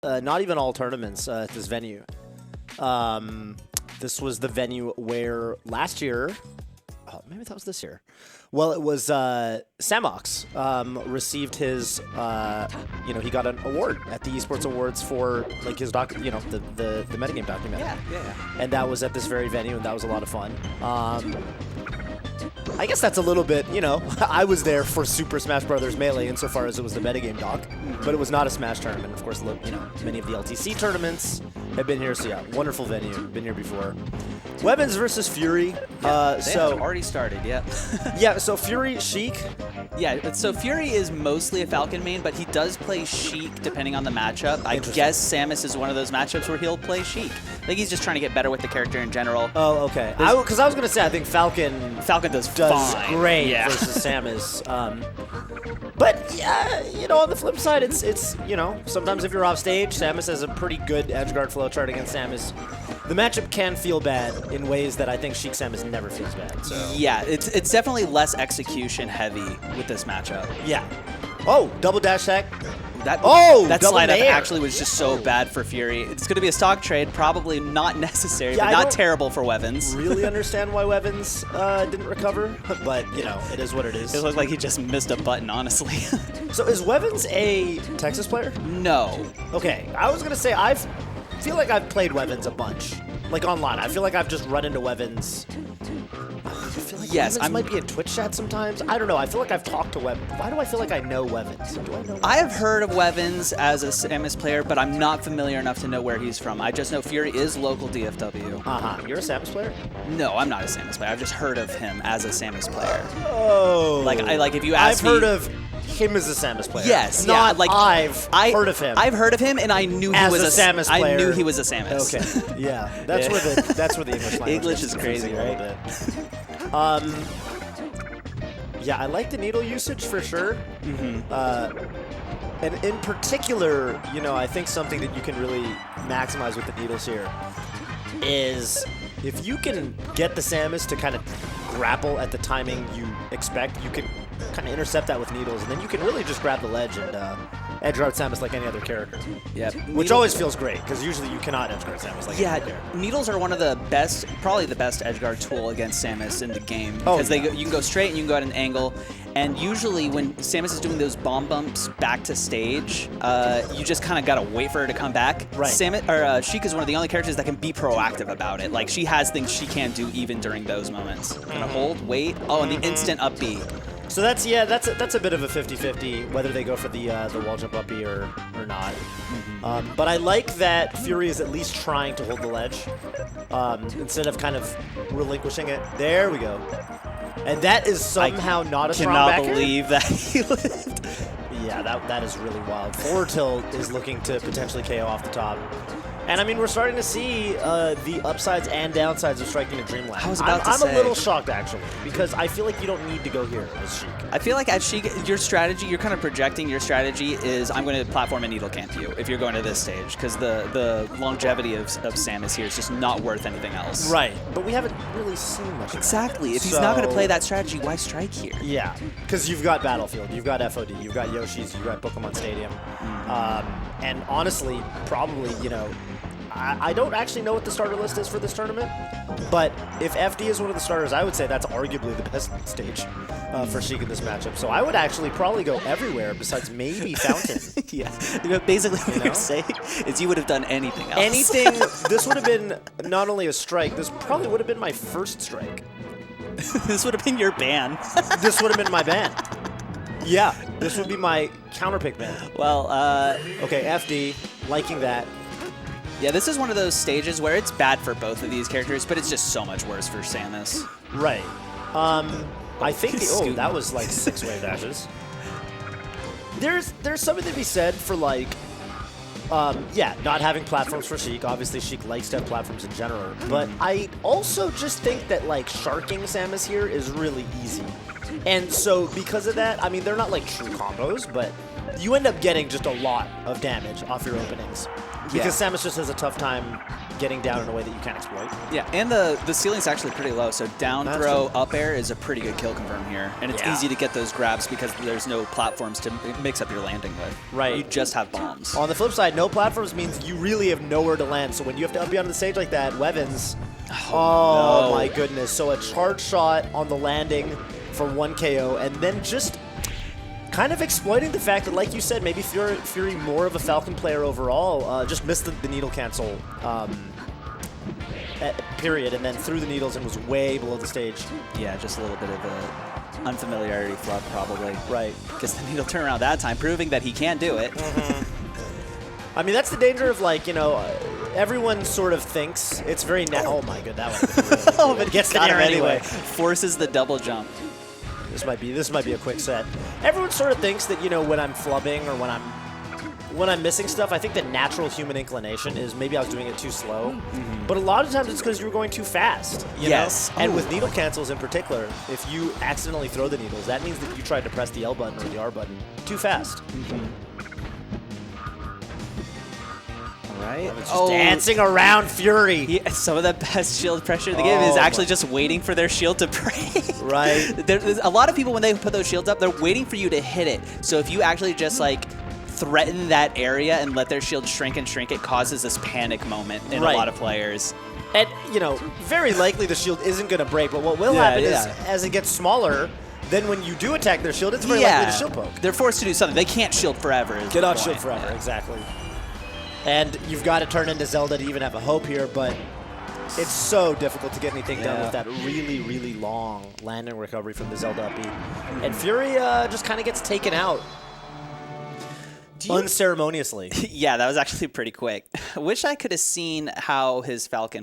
not even all tournaments at this venue. This was the venue where last year, maybe that was this year. Well, it was Samox received his, he got an award at the Esports Awards for like his the metagame documentary. Yeah. And that was at this very venue, and that was a lot of fun. I guess that's a little bit, I was there for Super Smash Bros. Melee insofar as it was the metagame doc, but it was not a Smash tournament. Of course, many of the LTC tournaments have been here, so yeah, wonderful venue. Been here before. Wevans versus Fury. Yeah, they have already started, yeah. Yeah, so Fury, Sheik. Yeah, so Fury is mostly a Falcon main, but he does play Sheik depending on the matchup. I guess Samus is one of those matchups where he'll play Sheik. I think he's just trying to get better with the character in general. Oh, okay. Because I was going to say, I think Falcon does fine. Great versus Samus. But, yeah, on the flip side, it's sometimes if you're off stage, Samus has a pretty good edgeguard flow chart against Samus. The matchup can feel bad in ways that I think Sheik Samus never feels bad. So. Yeah, it's definitely less execution heavy with this matchup. Yeah. Oh, double dash tech. That slide up actually was just so bad for Fury. It's going to be a stock trade, probably not necessary, but not terrible for Wevans. Really understand why Wevans didn't recover, but it is what it is. It looked like he just missed a button, honestly. So is Wevans a Texas player? No. Okay, I was going to say I feel like I've played Wevans a bunch, like online. I feel like I've just run into Wevans. I feel like Wevans might be in Twitch chat sometimes. I don't know. I feel like I've talked to Wevans. Why do I feel like I know Wevans? Do I know Wevans? I have heard of Wevans as a Samus player, but I'm not familiar enough to know where he's from. I just know Fury is local DFW. You're a Samus player? No, I'm not a Samus player. I've just heard of him as a Samus player. Oh. Like if you ask me, I've heard of him as a Samus player. Yes, I've heard of him. I've heard of him, and I knew he was a Samus player. I knew he was a Samus. Okay, yeah, that's where the English language English is crazy, right? Yeah, I like the needle usage for sure. And in particular, I think something that you can really maximize with the needles here is if you can get the Samus to kind of grapple at the timing you expect, you can kind of intercept that with needles, and then you can really just grab the ledge and edgeguard Samus like any other character. Yeah, which always feels great because usually you cannot edgeguard Samus like any other character. Needles are one of the best, probably the best edgeguard tool against Samus in the game because you can go straight and you can go at an angle. And usually when Samus is doing those bomb bumps back to stage, you just kind of got to wait for her to come back. Right. Sheik is one of the only characters that can be proactive about it. Like, she has things she can't do even during those moments. Gonna hold, wait, and the instant up B. So that's a bit of a 50-50 whether they go for the wall jump up B or not. But I like that Fury is at least trying to hold the ledge instead of kind of relinquishing it. There we go. And that is somehow not a strong back air. I cannot believe that he lived. Yeah, that is really wild. Forward tilt is looking to potentially KO off the top. And I mean, we're starting to see the upsides and downsides of striking a Dreamland. I'm a little shocked, actually, because I feel like you don't need to go here as Sheik. I feel like as Sheik, your strategy, you're kind of projecting your strategy is I'm going to platform and needle camp you if you're going to this stage, because the longevity of Samus here is just not worth anything else. Right, but we haven't really seen much Exactly. If he's not going to play that strategy, why strike here? Yeah, because you've got Battlefield, you've got FOD, you've got Yoshi's, you've got Pokemon Stadium. And honestly, probably, I don't actually know what the starter list is for this tournament, but if FD is one of the starters, I would say that's arguably the best stage for Sheik in this matchup. So I would actually probably go everywhere besides maybe Fountain. Yeah, basically what you're saying is you would have done anything else. Anything. This would have been not only a strike, this probably would have been my first strike. This would have been your ban. This would have been my ban. Yeah, this would be my counterpick ban. Well, okay, FD, liking that. Yeah, this is one of those stages where it's bad for both of these characters, but it's just so much worse for Samus. Right. I think that was like 6 wave dashes. There's something to be said for like, not having platforms for Sheik. Obviously, Sheik likes to have platforms in general, but I also just think that like sharking Samus here is really easy. And so because of that, I mean, they're not like true combos, but you end up getting just a lot of damage off your openings. Because Samus just has a tough time getting down in a way that you can't exploit. Yeah, and the ceiling's actually pretty low, so down throw, up air is a pretty good kill confirm here. And it's easy to get those grabs because there's no platforms to mix up your landing with. Right. You just have bombs. On the flip side, no platforms means you really have nowhere to land. So when you have to up onto the stage like that, Wevans, oh my goodness. So a charge shot on the landing for 1 KO, and then just kind of exploiting the fact that, like you said, maybe Fury more of a Falcon player overall, just missed the needle cancel period, and then threw the needles and was way below the stage. Yeah, just a little bit of a unfamiliarity flub probably. Right. Because the needle turnaround that time, proving that he can do it. I mean, that's the danger of, like, you know, everyone sort of thinks it's very oh my god, that would have been really but it gets there anyway. Forces the double jump. This might be a quick set. Everyone sort of thinks that, you know, when I'm flubbing or when I'm missing stuff, I think the natural human inclination is maybe I was doing it too slow. But a lot of times it's because you were going too fast. You know? And with needle cancels in particular, if you accidentally throw the needles, that means that you tried to press the L button or the R button too fast. Right? Just dancing around Fury. Some of the best shield pressure in the game is actually just waiting for their shield to break. Right. There's a lot of people, when they put those shields up, they're waiting for you to hit it. So if you actually just like threaten that area and let their shield shrink, it causes this panic moment in a lot of players. And, you know, very likely the shield isn't going to break, but what will happen is as it gets smaller, then when you do attack their shield, it's very likely to shield poke. They're forced to do something. They can't shield forever. Cannot shield forever, exactly. And you've got to turn into Zelda to even have a hope here, but it's so difficult to get anything done with that really, really long landing recovery from the Zelda up B. And Fury just kind of gets taken out unceremoniously. Yeah, that was actually pretty quick. I wish I could have seen how his Falcon